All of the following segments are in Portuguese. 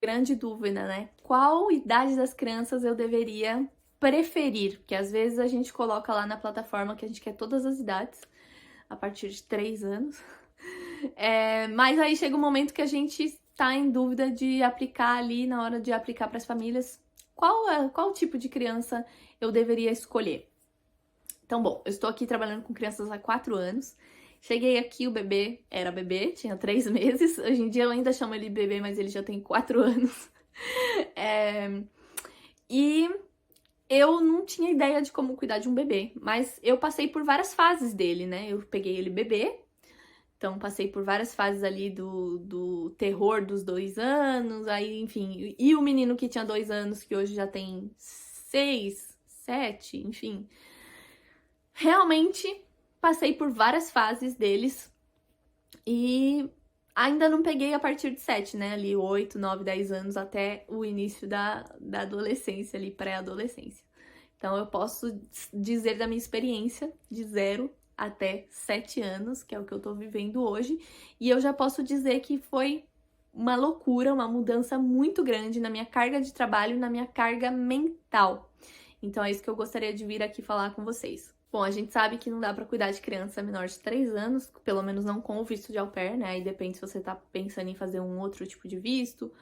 Grande dúvida, né? Qual idade das crianças eu deveria preferir? Porque às vezes a gente coloca lá na plataforma que a gente quer todas as idades, a partir de 3 anos. Mas aí chega um momento que a gente está em dúvida de aplicar ali, na hora de aplicar para as famílias, qual tipo de criança eu deveria escolher. Então, bom, eu estou aqui trabalhando com crianças há 4 anos. Cheguei aqui, o bebê era bebê, tinha 3 meses. Hoje em dia eu ainda chamo ele de bebê, mas ele já tem 4 anos. É, E eu não tinha ideia de como cuidar de um bebê, mas eu passei por várias fases dele, né? Eu peguei ele bebê, então passei por várias fases ali do terror dos 2 anos, aí, enfim. E o menino que tinha 2 anos, que hoje já tem 6, 7, enfim. Realmente passei por várias fases deles e ainda não peguei a partir de 7, né? Ali 8, 9, 10 anos até o início da adolescência, ali pré-adolescência. Então eu posso dizer da minha experiência de 0 até 7 anos, que é o que eu tô vivendo hoje, e eu já posso dizer que foi uma loucura, uma mudança muito grande na minha carga de trabalho e na minha carga mental. Então é isso que eu gostaria de vir aqui falar com vocês. Bom, a gente sabe que não dá para cuidar de criança menor de 3 anos, pelo menos não com o visto de au pair, né? Aí depende se você tá pensando em fazer um outro tipo de visto,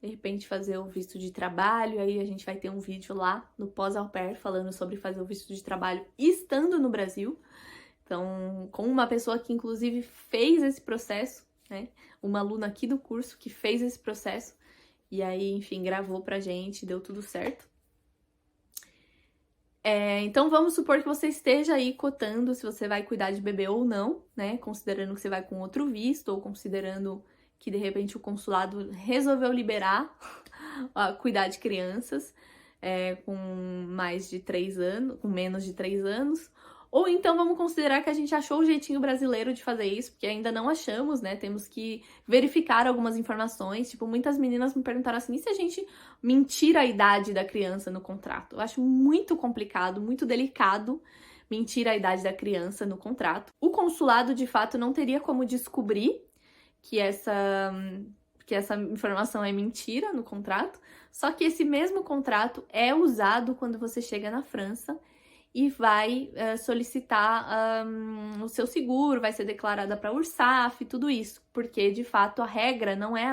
de repente fazer o visto de trabalho, aí a gente vai ter um vídeo lá no pós-au pair falando sobre fazer o visto de trabalho estando no Brasil. Então, com uma pessoa que inclusive fez esse processo, né? Uma aluna aqui do curso que fez esse processo, e aí, enfim, gravou pra gente, deu tudo certo. Então vamos supor que você esteja aí cotando se você vai cuidar de bebê ou não, né? Considerando que você vai com outro visto ou considerando que de repente o consulado resolveu liberar cuidar de crianças com mais de 3 anos, com menos de 3 anos. Ou então vamos considerar que a gente achou o jeitinho brasileiro de fazer isso, porque ainda não achamos, né? Temos que verificar algumas informações. Tipo, muitas meninas me perguntaram assim, e se a gente mentir a idade da criança no contrato? Eu acho muito complicado, muito delicado mentir a idade da criança no contrato. O consulado, de fato, não teria como descobrir que essa informação é mentira no contrato, só que esse mesmo contrato é usado quando você chega na França e vai solicitar o seu seguro, vai ser declarada para a URSSAF, tudo isso, porque de fato a regra não é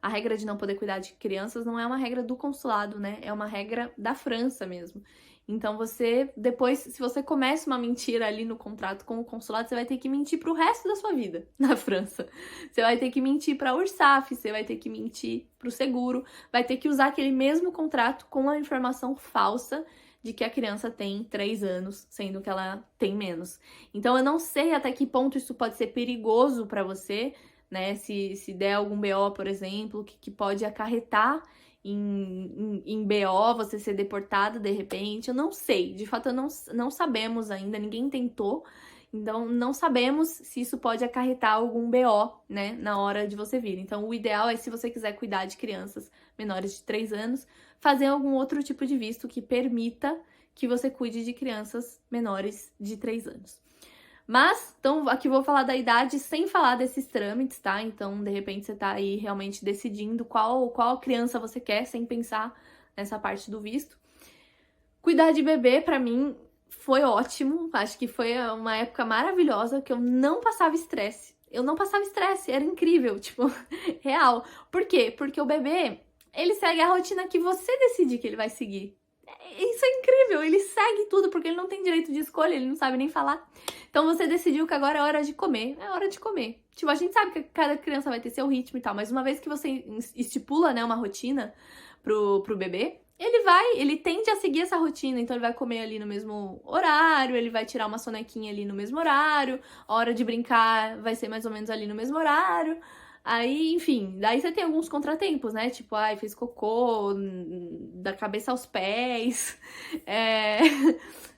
a regra de não poder cuidar de crianças não é uma regra do consulado, né? É uma regra da França mesmo. Então você, depois, se você começa uma mentira ali no contrato com o consulado, você vai ter que mentir pro resto da sua vida na França. Você vai ter que mentir pra URSSAF, você vai ter que mentir pro seguro, vai ter que usar aquele mesmo contrato com a informação falsa de que a criança tem 3 anos, sendo que ela tem menos. Então eu não sei até que ponto isso pode ser perigoso pra você, né? Se der algum BO, por exemplo, que pode acarretar em BO, você ser deportada de repente, eu não sei, de fato não sabemos ainda, ninguém tentou, então não sabemos se isso pode acarretar algum BO, né, na hora de você vir. Então o ideal é, se você quiser cuidar de crianças menores de 3 anos, fazer algum outro tipo de visto que permita que você cuide de crianças menores de 3 anos. Mas, então, aqui vou falar da idade sem falar desses trâmites, tá? Então, de repente, você tá aí realmente decidindo qual criança você quer, sem pensar nessa parte do visto. Cuidar de bebê, pra mim, foi ótimo. Acho que foi uma época maravilhosa, que eu não passava estresse. Eu não passava estresse, era incrível, tipo, real. Por quê? Porque o bebê, ele segue a rotina que você decide que ele vai seguir. Isso é incrível, ele segue tudo, porque ele não tem direito de escolha, ele não sabe nem falar. Então você decidiu que agora é hora de comer, é hora de comer. Tipo, a gente sabe que cada criança vai ter seu ritmo e tal, mas uma vez que você estipula, né, uma rotina pro bebê, ele tende a seguir essa rotina, então ele vai comer ali no mesmo horário, ele vai tirar uma sonequinha ali no mesmo horário, a hora de brincar vai ser mais ou menos ali no mesmo horário. Aí, enfim, daí você tem alguns contratempos, né? Tipo, ai, fez cocô da cabeça aos pés,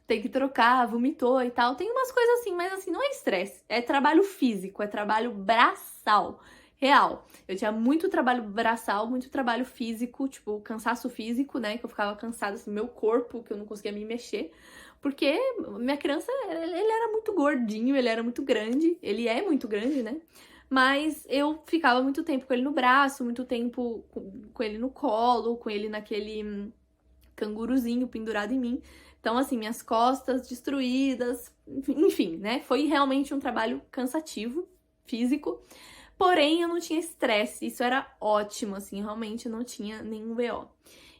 tem que trocar, vomitou e tal. Tem umas coisas assim, mas assim, não é estresse. É trabalho físico, é trabalho braçal, real. Eu tinha muito trabalho braçal, muito trabalho físico, tipo, cansaço físico, né? Que eu ficava cansada, assim, meu corpo, que eu não conseguia me mexer. Porque minha criança, ele era muito gordinho, ele era muito grande, ele é muito grande, né? Mas eu ficava muito tempo com ele no braço, muito tempo com ele no colo, com ele naquele canguruzinho pendurado em mim. Então, assim, minhas costas destruídas, enfim, né? Foi realmente um trabalho cansativo, físico. Porém, eu não tinha estresse, isso era ótimo, assim, realmente não tinha nenhum BO.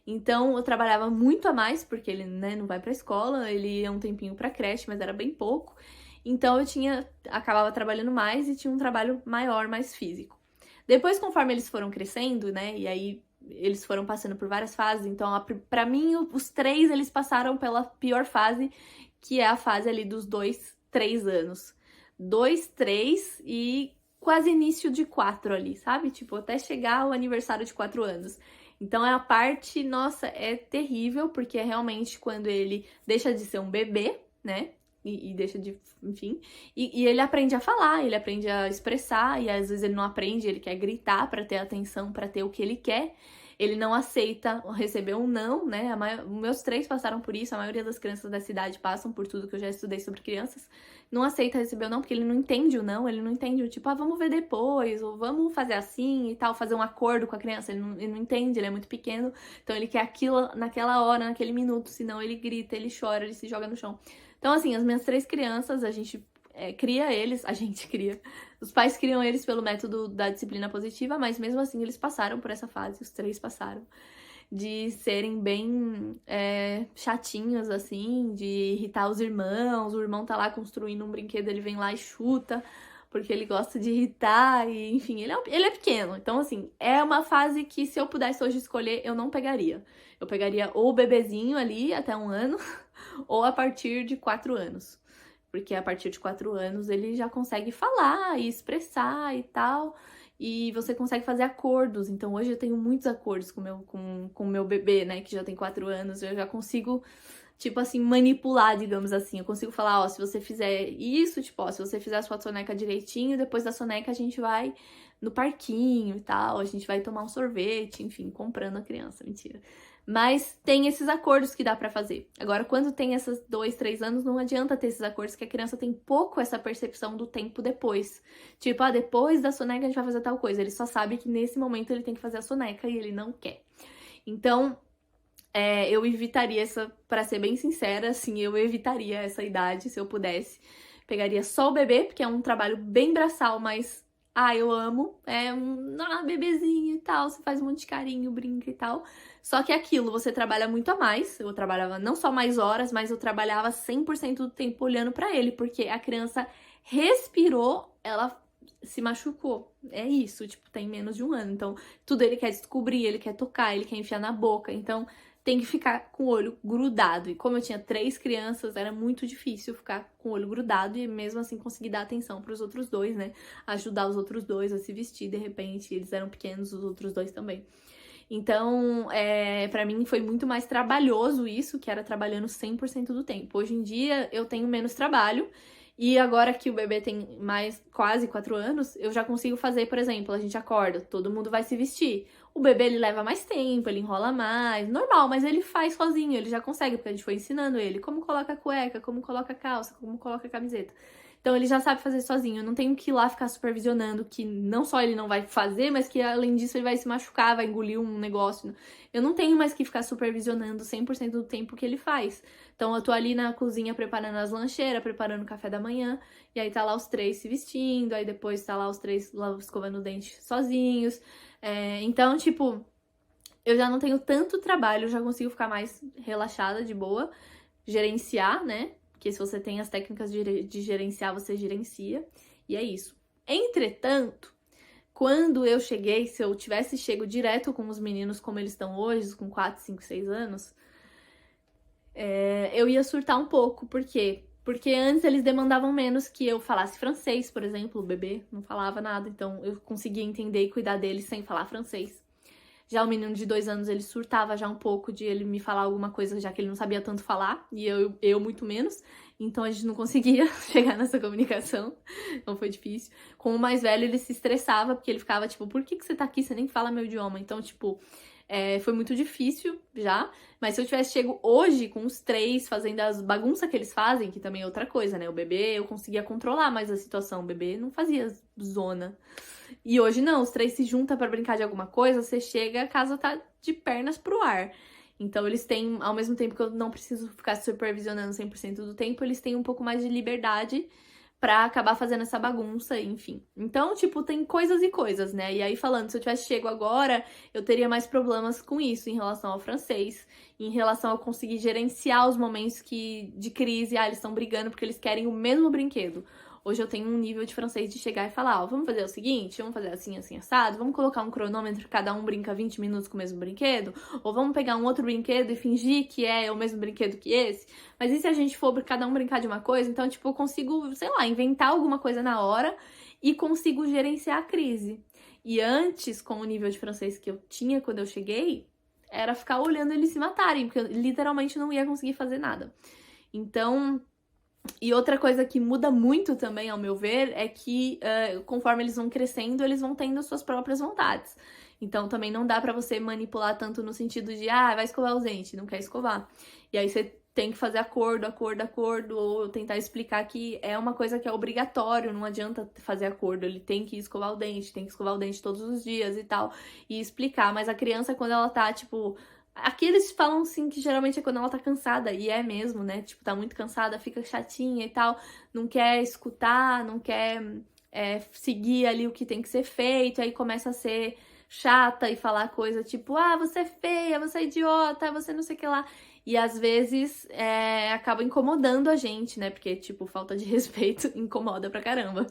Então, eu trabalhava muito a mais, porque ele, né, não vai pra escola, ele ia um tempinho pra creche, mas era bem pouco. Então, acabava trabalhando mais e tinha um trabalho maior, mais físico. Depois, conforme eles foram crescendo, né, e aí eles foram passando por várias fases, então, pra mim, os 3, eles passaram pela pior fase, que é a fase ali dos 2, 3 anos. 2, 3 e quase início de 4 ali, sabe? Tipo, até chegar o aniversário de 4 anos. Então, a parte, nossa, é terrível, porque é realmente quando ele deixa de ser um bebê, né? E deixa de, enfim. E ele aprende a falar, ele aprende a expressar, e às vezes ele não aprende, ele quer gritar pra ter atenção, pra ter o que ele quer. Ele não aceita receber um não, né? Meus 3 passaram por isso, a maioria das crianças da cidade passam por tudo que eu já estudei sobre crianças. Não aceita receber o não, porque ele não entende o não, ele não entende o tipo, vamos ver depois, ou vamos fazer assim e tal, fazer um acordo com a criança. Ele não entende, ele é muito pequeno, então ele quer aquilo naquela hora, naquele minuto, senão ele grita, ele chora, ele se joga no chão. Então, assim, as minhas 3 crianças, a gente cria eles, a gente cria. Os pais criam eles pelo método da disciplina positiva, mas mesmo assim eles passaram por essa fase, os 3 passaram, de serem bem chatinhos, assim, de irritar os irmãos. O irmão tá lá construindo um brinquedo, ele vem lá e chuta, porque ele gosta de irritar, e enfim, ele é pequeno. Então, assim, é uma fase que se eu pudesse hoje escolher, eu não pegaria. Eu pegaria ou o bebezinho ali, até 1 ano, ou a partir de 4 anos. Porque a partir de 4 anos ele já consegue falar e expressar e tal. E você consegue fazer acordos. Então hoje eu tenho muitos acordos com o meu bebê, né? Que já tem 4 anos. Eu já consigo, tipo assim, manipular, digamos assim. Eu consigo falar, ó, se você fizer isso, tipo, ó, se você fizer a sua soneca direitinho, depois da soneca a gente vai no parquinho e tal. A gente vai tomar um sorvete, enfim, comprando a criança. Mentira. Mas tem esses acordos que dá pra fazer. Agora, quando tem esses 2, 3 anos, não adianta ter esses acordos, que a criança tem pouco essa percepção do tempo depois. Tipo, depois da soneca a gente vai fazer tal coisa. Ele só sabe que nesse momento ele tem que fazer a soneca e ele não quer. Então, eu evitaria pra ser bem sincera, assim, eu evitaria essa idade, se eu pudesse. Pegaria só o bebê, porque é um trabalho bem braçal, mas eu amo. É um bebezinho e tal, você faz um monte de carinho, brinca e tal. Só que aquilo, você trabalha muito a mais. Eu trabalhava não só mais horas, mas eu trabalhava 100% do tempo olhando pra ele, porque a criança respirou, ela se machucou. É isso, tipo, tem menos de 1 ano. Então, tudo ele quer descobrir, ele quer tocar, ele quer enfiar na boca. Então, tem que ficar com o olho grudado. E como eu tinha 3 crianças, era muito difícil ficar com o olho grudado e mesmo assim conseguir dar atenção pros outros 2, né? Ajudar os outros 2 a se vestir, de repente. Eles eram pequenos, os outros 2 também. Então, pra mim foi muito mais trabalhoso isso, que era trabalhando 100% do tempo. Hoje em dia, eu tenho menos trabalho. E agora que o bebê tem quase 4 anos, eu já consigo fazer, por exemplo, a gente acorda, todo mundo vai se vestir. O bebê, ele leva mais tempo, ele enrola mais, normal, mas ele faz sozinho, ele já consegue, porque a gente foi ensinando ele como coloca a cueca, como coloca a calça, como coloca a camiseta. Então ele já sabe fazer sozinho, eu não tenho que ir lá ficar supervisionando, que não só ele não vai fazer, mas que além disso ele vai se machucar, vai engolir um negócio. Eu não tenho mais que ficar supervisionando 100% do tempo que ele faz. Então eu tô ali na cozinha preparando as lancheiras, preparando o café da manhã, e aí tá lá os 3 se vestindo, aí depois tá lá os 3 lá escovando o dente sozinhos. Então, tipo, eu já não tenho tanto trabalho, eu já consigo ficar mais relaxada, de boa, gerenciar, né? Porque se você tem as técnicas de gerenciar, você gerencia. E é isso. Entretanto, quando eu cheguei, se eu tivesse chego direto com os meninos como eles estão hoje, com 4, 5, 6 anos, eu ia surtar um pouco. Por quê? Porque antes eles demandavam menos que eu falasse francês, por exemplo. O bebê não falava nada, então eu conseguia entender e cuidar deles sem falar francês. Já o menino de 2 anos, ele surtava já um pouco de ele me falar alguma coisa, já que ele não sabia tanto falar, e eu muito menos. Então a gente não conseguia chegar nessa comunicação, então foi difícil. Com o mais velho, ele se estressava, porque ele ficava tipo, por que você tá aqui? Você nem fala meu idioma. Então, tipo, Foi muito difícil já, mas se eu tivesse chego hoje com os 3 fazendo as bagunças que eles fazem, que também é outra coisa, né? O bebê, eu conseguia controlar mais a situação, o bebê não fazia zona. E hoje não, os 3 se juntam pra brincar de alguma coisa, você chega, a casa tá de pernas pro ar. Então eles têm, ao mesmo tempo que eu não preciso ficar supervisionando 100% do tempo, eles têm um pouco mais de liberdade pra acabar fazendo essa bagunça, enfim. Então, tipo, tem coisas e coisas, né? E aí, falando, se eu tivesse chego agora, eu teria mais problemas com isso em relação ao francês, em relação a conseguir gerenciar os momentos de crise. Eles estão brigando porque eles querem o mesmo brinquedo. Hoje eu tenho um nível de francês de chegar e falar, ó, vamos fazer o seguinte, vamos fazer assim, assim, assado, vamos colocar um cronômetro, cada um brinca 20 minutos com o mesmo brinquedo, ou vamos pegar um outro brinquedo e fingir que é o mesmo brinquedo que esse. Mas e se a gente for cada um brincar de uma coisa? Então, tipo, eu consigo, sei lá, inventar alguma coisa na hora e consigo gerenciar a crise. E antes, com o nível de francês que eu tinha quando eu cheguei, era ficar olhando eles se matarem, porque eu literalmente não ia conseguir fazer nada. Então... E outra coisa que muda muito também, ao meu ver, é que conforme eles vão crescendo, eles vão tendo suas próprias vontades. Então também não dá pra você manipular tanto no sentido de, vai escovar os dentes, não quer escovar. E aí você tem que fazer acordo, ou tentar explicar que é uma coisa que é obrigatório, não adianta fazer acordo, ele tem que escovar o dente todos os dias e tal, e explicar. Mas a criança, quando ela tá, tipo... Aqui eles falam, assim, que geralmente é quando ela tá cansada, e é mesmo, né? Tipo, tá muito cansada, fica chatinha e tal, não quer escutar, não quer seguir ali o que tem que ser feito, aí começa a ser chata e falar coisa tipo, você é feia, você é idiota, você não sei o que lá. E às vezes acaba incomodando a gente, né? Porque, tipo, falta de respeito incomoda pra caramba.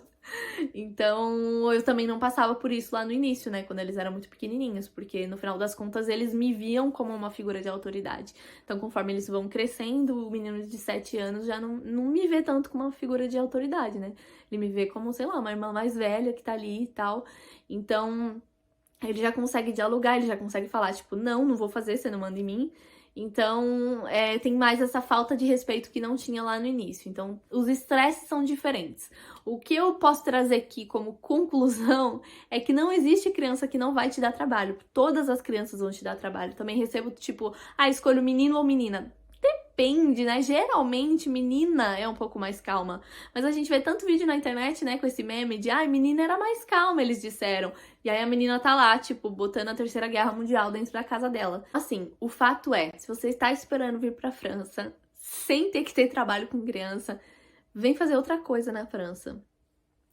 Então, eu também não passava por isso lá no início, né? Quando eles eram muito pequenininhos, porque no final das contas eles me viam como uma figura de autoridade. Então, conforme eles vão crescendo, o menino de 7 anos já não me vê tanto como uma figura de autoridade, né? Ele me vê como, sei lá, uma irmã mais velha que tá ali e tal. Então, ele já consegue dialogar, ele já consegue falar, tipo, não vou fazer, você não manda em mim. Então, tem mais essa falta de respeito que não tinha lá no início. Então, os estresses são diferentes. O que eu posso trazer aqui como conclusão é que não existe criança que não vai te dar trabalho. Todas as crianças vão te dar trabalho. Também recebo, tipo, escolho menino ou menina. Depende, né? Geralmente, menina é um pouco mais calma. Mas a gente vê tanto vídeo na internet, né, com esse meme de menina era mais calma, eles disseram. E aí a menina tá lá, tipo, botando a Terceira Guerra Mundial dentro da casa dela. Assim, o fato é, se você está esperando vir pra França, sem ter que ter trabalho com criança, vem fazer outra coisa na França.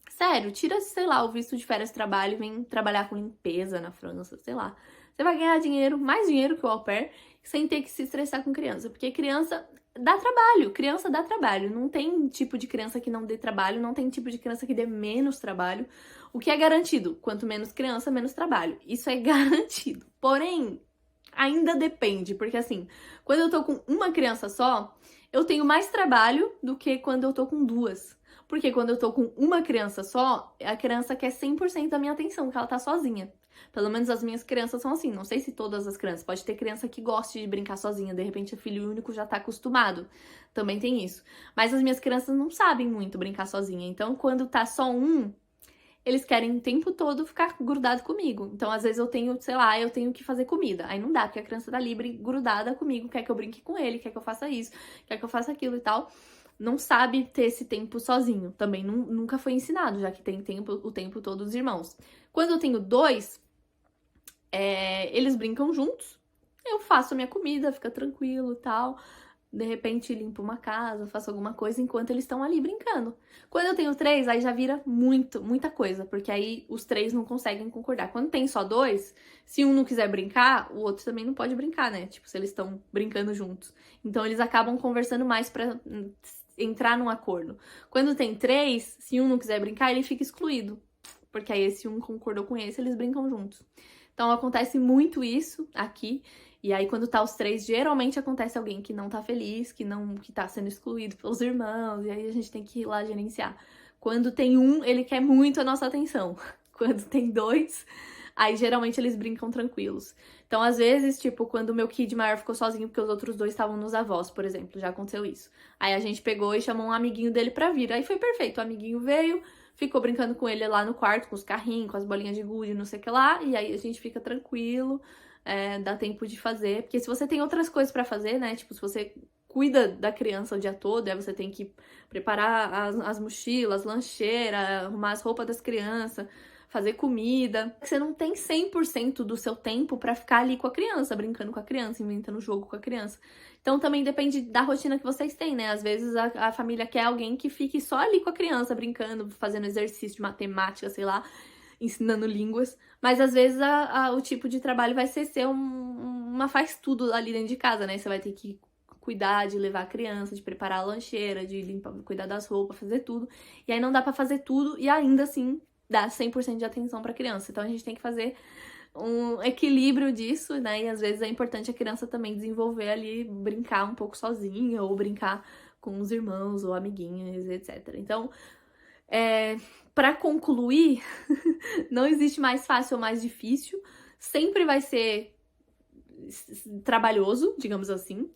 Sério, tira, sei lá, o visto de férias de trabalho e vem trabalhar com limpeza na França, sei lá. Você vai ganhar dinheiro, mais dinheiro que o au pair, sem ter que se estressar com criança. Porque criança dá trabalho. Não tem tipo de criança que não dê trabalho, não tem tipo de criança que dê menos trabalho. O que é garantido? Quanto menos criança, menos trabalho. Isso é garantido. Porém, ainda depende, porque assim, quando eu tô com uma criança só, eu tenho mais trabalho do que quando eu tô com 2. Porque quando eu tô com uma criança só, a criança quer 100% da minha atenção, porque ela tá sozinha. Pelo menos as minhas crianças são assim, não sei se todas as crianças. Pode ter criança que goste de brincar sozinha, de repente o filho único já tá acostumado. Também tem isso. Mas as minhas crianças não sabem muito brincar sozinha. Então, quando tá só um, eles querem o tempo todo ficar grudado comigo. Então, às vezes eu tenho, sei lá, eu tenho que fazer comida. Aí não dá, porque a criança tá ali grudada comigo, quer que eu brinque com ele, quer que eu faça isso, quer que eu faça aquilo e tal. Não sabe ter esse tempo sozinho. Também nunca foi ensinado, já que tem o tempo todo os irmãos. Quando eu tenho 2, eles brincam juntos. Eu faço a minha comida, fica tranquilo e tal. De repente limpo uma casa, faço alguma coisa enquanto eles estão ali brincando. Quando eu tenho 3, aí já vira muita coisa, porque aí os 3 não conseguem concordar. Quando tem só 2, se um não quiser brincar, o outro também não pode brincar, né? Tipo, se eles estão brincando juntos. Então eles acabam conversando mais pra entrar num acordo. Quando tem 3, se um não quiser brincar, ele fica excluído. Porque aí se um concordou com esse, eles brincam juntos. Então acontece muito isso aqui. E aí, quando tá os 3, geralmente acontece alguém que não tá feliz, que tá sendo excluído pelos irmãos, e aí a gente tem que ir lá gerenciar. Quando tem um, ele quer muito a nossa atenção. Quando tem 2, aí geralmente eles brincam tranquilos. Então, às vezes, tipo, quando o meu kid maior ficou sozinho porque os outros 2 estavam nos avós, por exemplo, já aconteceu isso. Aí a gente pegou e chamou um amiguinho dele pra vir. Aí foi perfeito, o amiguinho veio, ficou brincando com ele lá no quarto, com os carrinhos, com as bolinhas de gude, não sei o que lá, e aí a gente fica tranquilo. dá tempo de fazer. Porque se você tem outras coisas pra fazer, né? Tipo, se você cuida da criança o dia todo, aí você tem que preparar as mochilas, lancheira, arrumar as roupas das crianças, fazer comida. Você não tem 100% do seu tempo pra ficar ali com a criança, brincando com a criança, inventando jogo com a criança. Então também depende da rotina que vocês têm, né? Às vezes a família quer alguém que fique só ali com a criança, brincando, fazendo exercício de matemática, sei lá, ensinando línguas. Mas às vezes o tipo de trabalho vai ser uma faz tudo ali dentro de casa, né? Você vai ter que cuidar de levar a criança, de preparar a lancheira, de limpar, cuidar das roupas, fazer tudo. E aí não dá pra fazer tudo e ainda assim dar 100% de atenção pra criança. Então a gente tem que fazer um equilíbrio disso, né? E às vezes é importante a criança também desenvolver ali, brincar um pouco sozinha, ou brincar com os irmãos ou amiguinhos, etc. Então, para concluir, não existe mais fácil ou mais difícil. Sempre vai ser trabalhoso, digamos assim.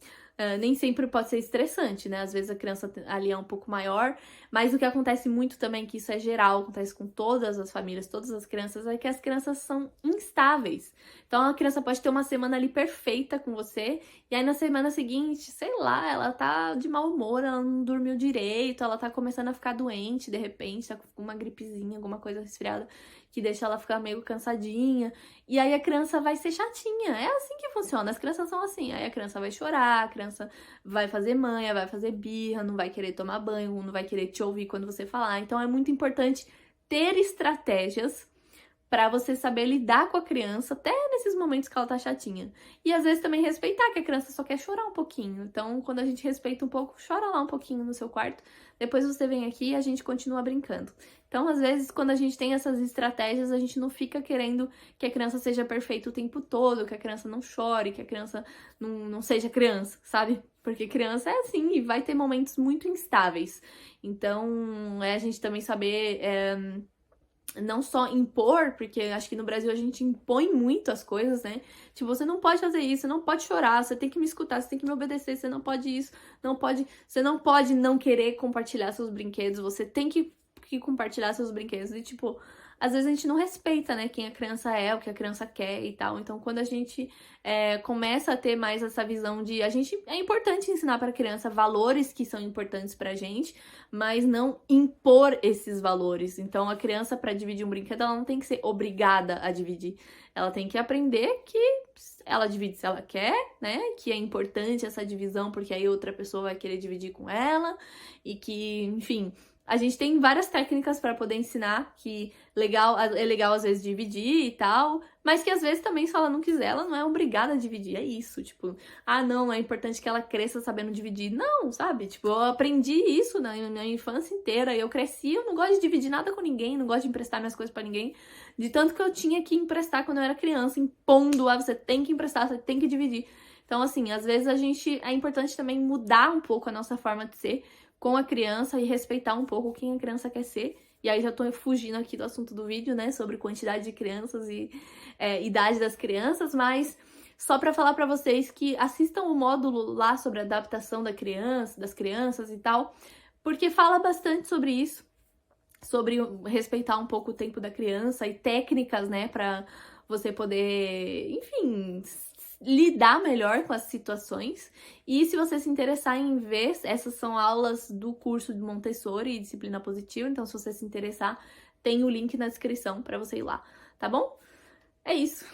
Nem sempre pode ser estressante, né? Às vezes a criança ali é um pouco maior, mas o que acontece muito também, que isso é geral, acontece com todas as famílias, todas as crianças, é que as crianças são instáveis. Então a criança pode ter uma semana ali perfeita com você, e aí na semana seguinte, sei lá, ela tá de mau humor, ela não dormiu direito, ela tá começando a ficar doente, de repente, tá com uma gripezinha, alguma coisa resfriada, que deixa ela ficar meio cansadinha, e aí a criança vai ser chatinha. É assim que funciona, as crianças são assim. Aí a criança vai chorar, a criança vai fazer manha, vai fazer birra, não vai querer tomar banho, não vai querer te ouvir quando você falar. Então é muito importante ter estratégias pra você saber lidar com a criança até nesses momentos que ela tá chatinha. E às vezes também respeitar que a criança só quer chorar um pouquinho. Então, quando a gente respeita um pouco, chora lá um pouquinho no seu quarto. Depois você vem aqui e a gente continua brincando. Então, às vezes, quando a gente tem essas estratégias, a gente não fica querendo que a criança seja perfeita o tempo todo, que a criança não chore, que a criança não seja criança, sabe? Porque criança é assim e vai ter momentos muito instáveis. Então, é a gente também saber não só impor, porque acho que no Brasil a gente impõe muito as coisas, né? Tipo, você não pode fazer isso, você não pode chorar, você tem que me escutar, você tem que me obedecer, você não pode isso, você não pode não querer compartilhar seus brinquedos, você tem que compartilhar seus brinquedos. E, tipo, às vezes a gente não respeita, né, quem a criança é, o que a criança quer e tal. Então, quando a gente começa a ter mais essa visão de... É importante ensinar para a criança valores que são importantes pra gente, mas não impor esses valores. Então, a criança, para dividir um brinquedo, ela não tem que ser obrigada a dividir. Ela tem que aprender que ela divide se ela quer, né? Que é importante essa divisão, porque aí outra pessoa vai querer dividir com ela. E que, enfim... A gente tem várias técnicas para poder ensinar que é legal às vezes dividir e tal, mas que às vezes também, se ela não quiser, ela não é obrigada a dividir. É isso, tipo, não, é importante que ela cresça sabendo dividir. Não, sabe? Tipo, eu aprendi isso na minha infância inteira. Eu cresci, eu não gosto de dividir nada com ninguém, não gosto de emprestar minhas coisas para ninguém. De tanto que eu tinha que emprestar quando eu era criança, impondo, você tem que emprestar, você tem que dividir. Então, assim, às vezes é importante também mudar um pouco a nossa forma de ser com a criança e respeitar um pouco quem a criança quer ser. E aí já tô fugindo aqui do assunto do vídeo, né, sobre quantidade de crianças e idade das crianças, mas só pra falar pra vocês que assistam o módulo lá sobre a adaptação das crianças e tal, porque fala bastante sobre isso, sobre respeitar um pouco o tempo da criança e técnicas, né, pra você poder, enfim, lidar melhor com as situações. E se você se interessar em ver, essas são aulas do curso de Montessori e Disciplina Positiva, então se você se interessar, tem o link na descrição para você ir lá, tá bom? É isso.